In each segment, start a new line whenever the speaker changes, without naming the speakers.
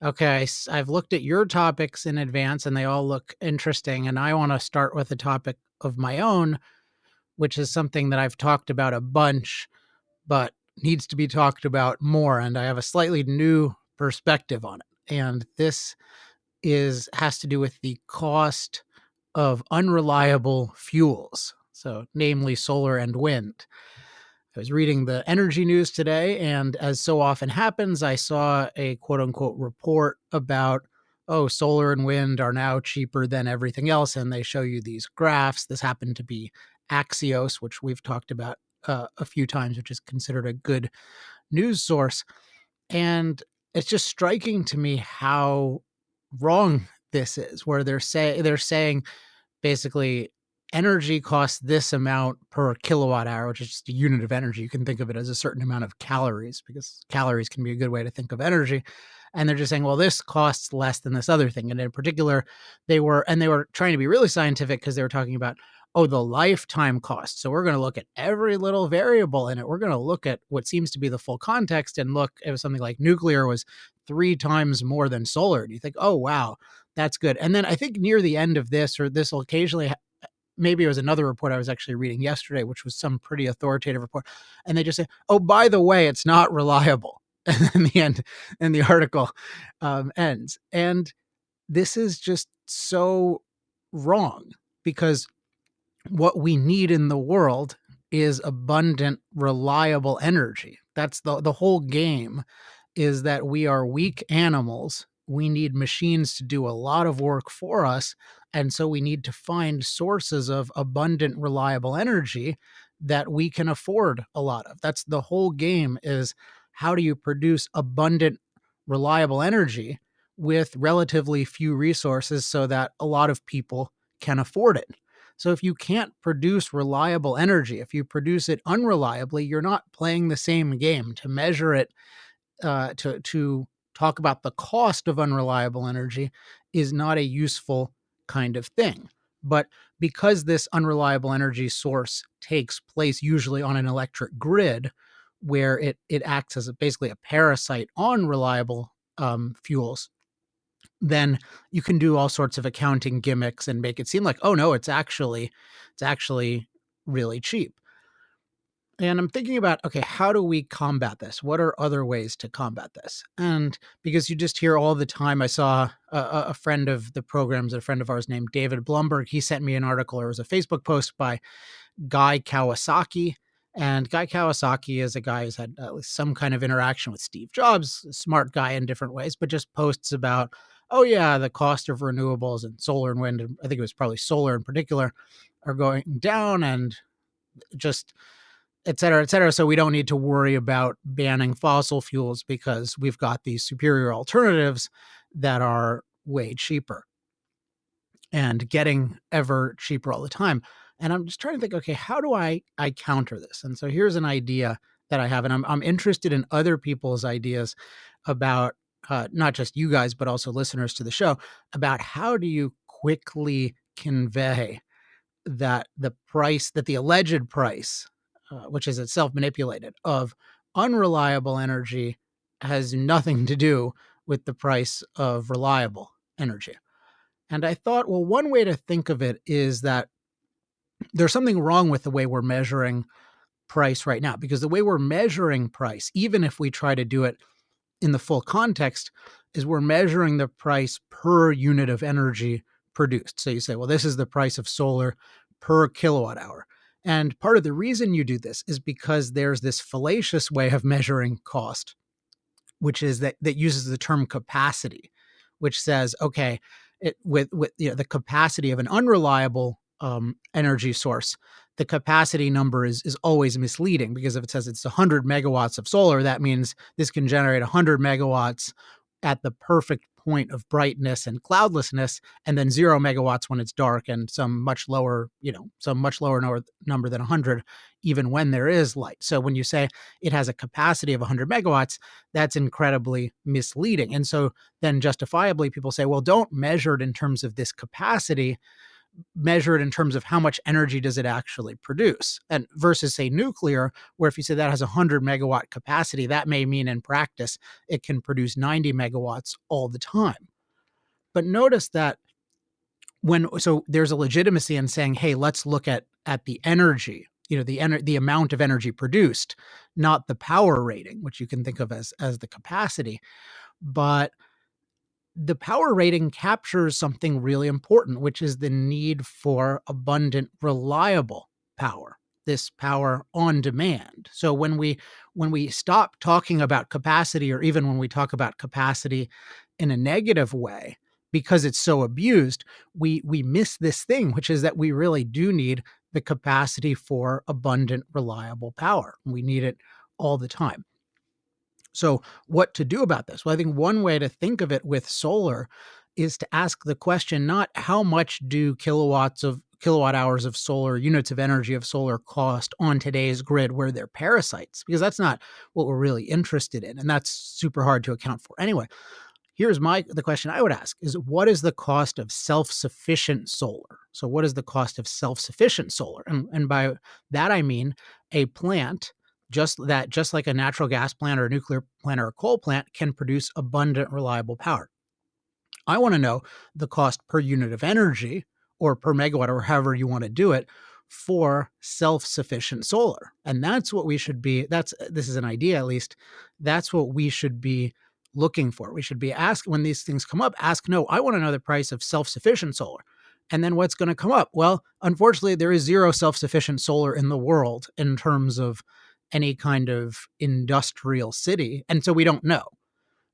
Okay, I've looked at your topics in advance and they all look interesting. And I want to start with a topic of my own, which is something that I've talked about a bunch, but needs to be talked about more. And I have a slightly new perspective on it. And this is has to do with the cost of unreliable fuels. So, namely solar and wind. I was reading the energy news today, and as so often happens, I saw a quote unquote report about, oh, solar and wind are now cheaper than everything else. And they show you these graphs. This happened to be Axios, which we've talked about a few times, which is considered a good news source. And it's just striking to me how wrong this is, where they're saying basically energy costs this amount per kilowatt hour, which is just a unit of energy. You can think of it as a certain amount of calories because calories can be a good way to think of energy. And they're just saying, well, this costs less than this other thing. And in particular, they were trying to be really scientific because they were talking about, oh, the lifetime cost. So we're going to look at every little variable in it. We're going to look at what seems to be the full context and look, it was something like nuclear was 3 times more than solar. And you think, oh, wow, that's good. And then I think near the end of this, or this will occasionally, maybe it was another report I was actually reading yesterday, which was some pretty authoritative report. And they just say, oh, by the way, it's not reliable. And in the end, and the article ends. And this is just so wrong because what we need in the world is abundant, reliable energy. That's the whole game, is that we are weak animals. We need machines to do a lot of work for us. And so we need to find sources of abundant, reliable energy that we can afford a lot of. That's the whole game, is how do you produce abundant, reliable energy with relatively few resources so that a lot of people can afford it. So if you can't produce reliable energy, if you produce it unreliably, you're not playing the same game. To measure it, to talk about the cost of unreliable energy is not a useful kind of thing. But because this unreliable energy source takes place usually on an electric grid, where it acts as basically a parasite on reliable fuels, then you can do all sorts of accounting gimmicks and make it seem like, oh no, it's actually really cheap. And I'm thinking about, okay, how do we combat this? What are other ways to combat this? And because you just hear all the time, I saw a friend of the programs, a friend of ours named David Blumberg. He sent me an article, or it was a Facebook post by Guy Kawasaki. And Guy Kawasaki is a guy who's had at least some kind of interaction with Steve Jobs, a smart guy in different ways, but just posts about, oh, yeah, the cost of renewables and solar and wind, and I think it was probably solar in particular, are going down, and just et cetera, et cetera. So we don't need to worry about banning fossil fuels because we've got these superior alternatives that are way cheaper and getting ever cheaper all the time. And I'm just trying to think, okay, how do I counter this? And so here's an idea that I have, and I'm interested in other people's ideas about not just you guys, but also listeners to the show, about how do you quickly convey that the alleged price, which is itself manipulated, of unreliable energy has nothing to do with the price of reliable energy. And I thought, well, one way to think of it is that there's something wrong with the way we're measuring price right now, because the way we're measuring price, even if we try to do it in the full context, is we're measuring the price per unit of energy produced. So you say, well, this is the price of solar per kilowatt hour. And part of the reason you do this is because there's this fallacious way of measuring cost, which is that uses the term capacity, which says, okay, with the capacity of an unreliable energy source, the capacity number is always misleading, because if it says it's 100 megawatts of solar, that means this can generate 100 megawatts at the perfect point of brightness and cloudlessness, and then 0 megawatts when it's dark, and some much lower, number than 100 even when there is light. So when you say it has a capacity of 100 megawatts, that's incredibly misleading. And so then justifiably people say, well, don't measure it in terms of this capacity, measure it in terms of how much energy does it actually produce, and versus say nuclear, where if you say that has a 100 megawatt capacity, that may mean in practice it can produce 90 megawatts all the time. But notice that there's a legitimacy in saying, hey, let's look at the energy, the amount of energy produced, not the power rating, which you can think of as the capacity. But the power rating captures something really important, which is the need for abundant, reliable power. This power on demand. So when we stop talking about capacity, or even when we talk about capacity in a negative way, because it's so abused, we miss this thing, which is that we really do need the capacity for abundant, reliable power. We need it all the time. So, what to do about this? Well, I think one way to think of it with solar is to ask the question not how much do kilowatt hours of solar, units of energy of solar cost on today's grid where they're parasites, because that's not what we're really interested in. And that's super hard to account for. Anyway, here's the question I would ask is, what is the cost of self-sufficient solar? So what is the cost of self-sufficient solar? And by that I mean a plant just like a natural gas plant or a nuclear plant or a coal plant can produce abundant, reliable power. I want to know the cost per unit of energy or per megawatt or however you want to do it for self-sufficient solar. And that's what we should be this is an idea at least. That's what we should be looking for. We should be asked when these things come up, no, I want to know the price of self-sufficient solar. And then what's going to come up? Well, unfortunately, there is zero self-sufficient solar in the world in terms of any kind of industrial city. And so we don't know,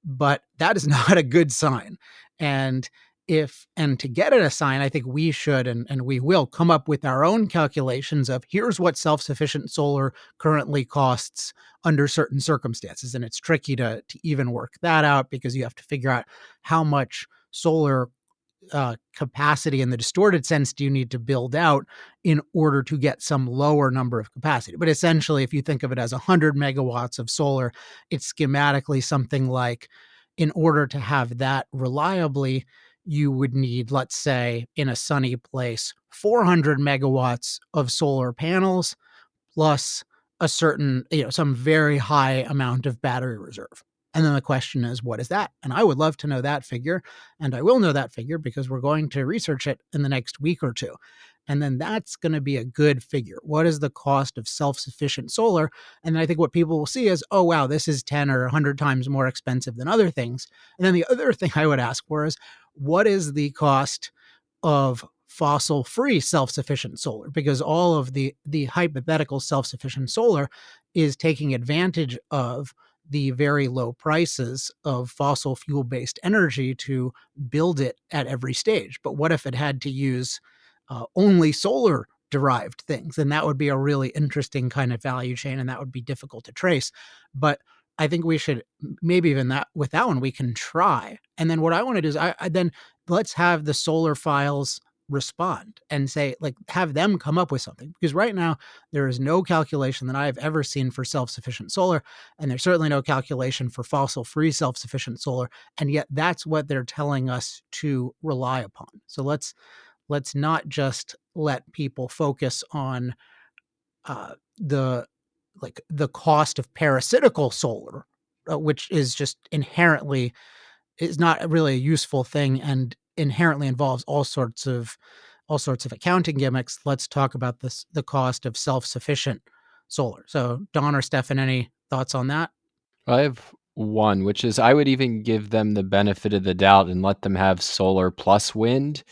but that is not a good sign. And to get at a sign, I think we should and we will come up with our own calculations of here's what self-sufficient solar currently costs under certain circumstances. And it's tricky to even work that out because you have to figure out how much solar capacity in the distorted sense do you need to build out in order to get some lower number of capacity. But essentially, if you think of it as 100 megawatts of solar, it's schematically something like, in order to have that reliably, you would need, let's say, in a sunny place, 400 megawatts of solar panels plus a certain, some very high amount of battery reserve. And then the question is, what is that? And I would love to know that figure. And I will know that figure because we're going to research it in the next week or two. And then that's going to be a good figure. What is the cost of self-sufficient solar? And I think what people will see is, oh, wow, this is 10 or 100 times more expensive than other things. And then the other thing I would ask for is, what is the cost of fossil-free self-sufficient solar? Because all of the hypothetical self-sufficient solar is taking advantage of the very low prices of fossil fuel-based energy to build it at every stage. But what if it had to use only solar derived things? And that would be a really interesting kind of value chain, and that would be difficult to trace. But I think we should, maybe even that with that one, we can try. And then what I want to do is I then let's have the solar files respond and say, like, have them come up with something, because right now there is no calculation that I've ever seen for self-sufficient solar, and there's certainly no calculation for fossil-free self-sufficient solar, and yet that's what they're telling us to rely upon. So let's not just let people focus on the cost of parasitical solar, which is just inherently is not really a useful thing and inherently involves all sorts of accounting gimmicks. Let's talk about the cost of self-sufficient solar. So, Don or Stefan, any thoughts on that?
I have one, which is I would even give them the benefit of the doubt and let them have solar plus wind.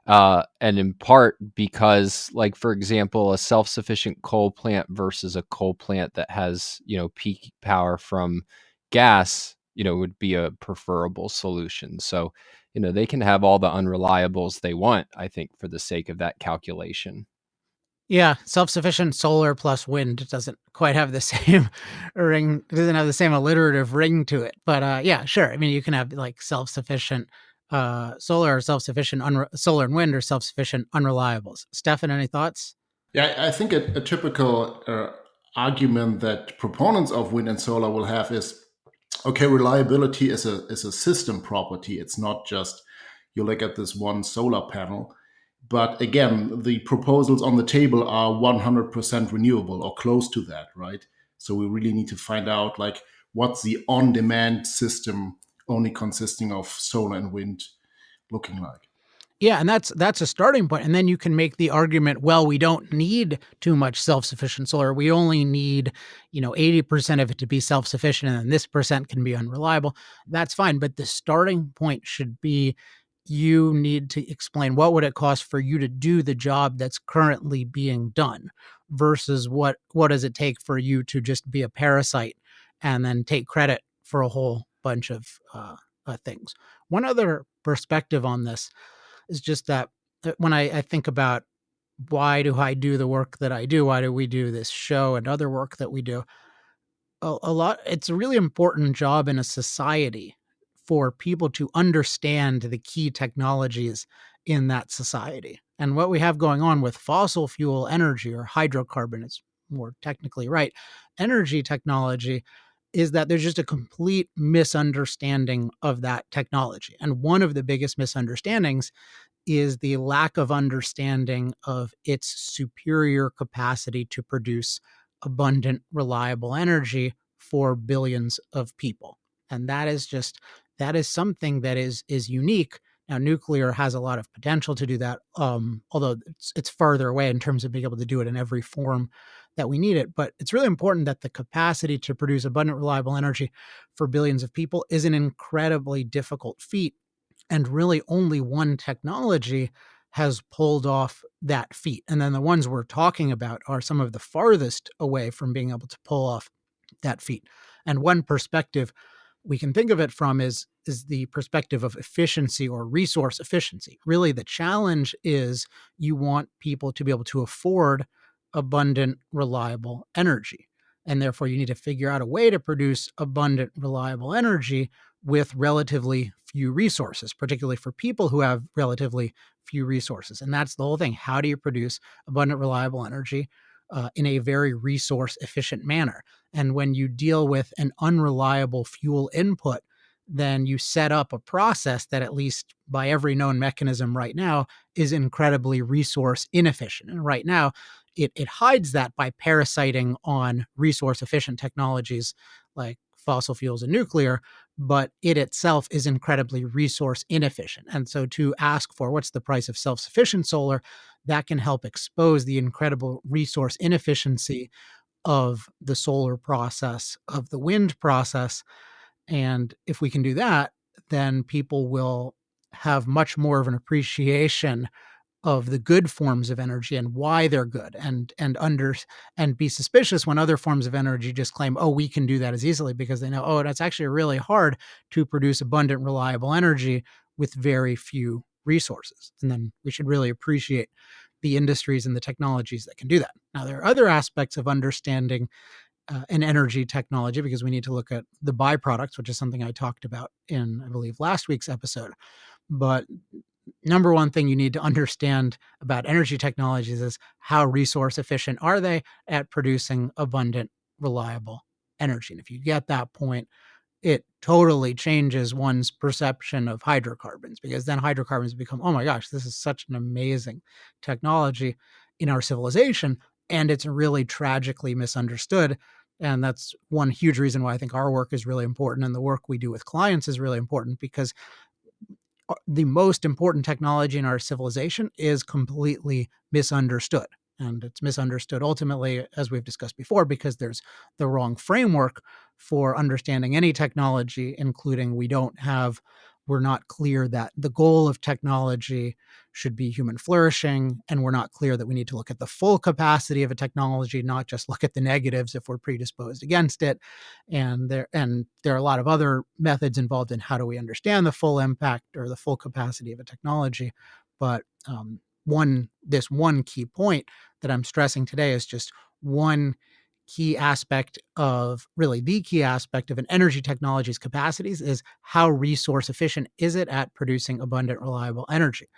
And in part because, like, for example, a self-sufficient coal plant versus a coal plant that has, peak power from gas, would be a preferable solution. So, they can have all the unreliables they want, I think, for the sake of that calculation.
Yeah, self-sufficient solar plus wind doesn't quite have the same ring, doesn't have the same alliterative ring to it. But yeah, sure. I mean, you can have like self-sufficient solar or self-sufficient solar and wind or self-sufficient unreliables. Stefan, any thoughts?
Yeah, I think a typical argument that proponents of wind and solar will have is, okay, reliability is a system property. It's not just you look at this one solar panel, But again, the proposals on the table are 100% renewable or close to that, right? So we really need to find out like what's the on-demand system only consisting of solar and wind looking like.
Yeah, and that's a starting point, and then you can make the argument, well, we don't need too much self-sufficient solar. We only need, 80% of it to be self-sufficient, and then this percent can be unreliable. That's fine, but the starting point should be you need to explain what would it cost for you to do the job that's currently being done versus what does it take for you to just be a parasite and then take credit for a whole bunch of things. One other perspective on this is just that when I think about why do I do the work that I do? Why do we do this show and other work that we do? A lot, it's a really important job in a society for people to understand the key technologies in that society. And what we have going on with fossil fuel energy or hydrocarbon, it's more technically right, energy technology is that there's just a complete misunderstanding of that technology. And one of the biggest misunderstandings is the lack of understanding of its superior capacity to produce abundant, reliable energy for billions of people. And that is something that is unique. Now, nuclear has a lot of potential to do that, although it's farther away in terms of being able to do it in every form that we need it. But it's really important that the capacity to produce abundant, reliable energy for billions of people is an incredibly difficult feat, and really only one technology has pulled off that feat. And then the ones we're talking about are some of the farthest away from being able to pull off that feat. And one perspective we can think of it from is the perspective of efficiency or resource efficiency. Really, the challenge is you want people to be able to afford abundant, reliable energy. And therefore, you need to figure out a way to produce abundant, reliable energy with relatively few resources, particularly for people who have relatively few resources. And that's the whole thing. How do you produce abundant, reliable energy in a very resource efficient manner? And when you deal with an unreliable fuel input, then you set up a process that, at least by every known mechanism right now, is incredibly resource inefficient. And right now, it hides that by parasiting on resource efficient technologies like fossil fuels and nuclear, but it itself is incredibly resource inefficient. And so to ask for what's the price of self sufficient solar, that can help expose the incredible resource inefficiency of the solar process, of the wind process. And if we can do that, then people will have much more of an appreciation of the good forms of energy and why they're good, and be suspicious when other forms of energy just claim, oh, we can do that as easily, because they know, oh, that's actually really hard to produce abundant, reliable energy with very few resources. And then we should really appreciate the industries and the technologies that can do that. Now, there are other aspects of understanding an energy technology, because we need to look at the byproducts, which is something I talked about in, I believe, last week's episode. But number one thing you need to understand about energy technologies is how resource efficient are they at producing abundant, reliable energy. And if you get that point, it totally changes one's perception of hydrocarbons, because then hydrocarbons become, oh my gosh, this is such an amazing technology in our civilization. And it's really tragically misunderstood. And that's one huge reason why I think our work is really important and the work we do with clients is really important, because the most important technology in our civilization is completely misunderstood. And it's misunderstood ultimately, as we've discussed before, because there's the wrong framework for understanding any technology, including we're not clear that the goal of technology should be human flourishing. And we're not clear that we need to look at the full capacity of a technology, not just look at the negatives if we're predisposed against it. And there are a lot of other methods involved in how do we understand the full impact or the full capacity of a technology. But this one key point that I'm stressing today is just one key aspect of, really the key aspect of an energy technology's capacities, is how resource efficient is it at producing abundant, reliable energy.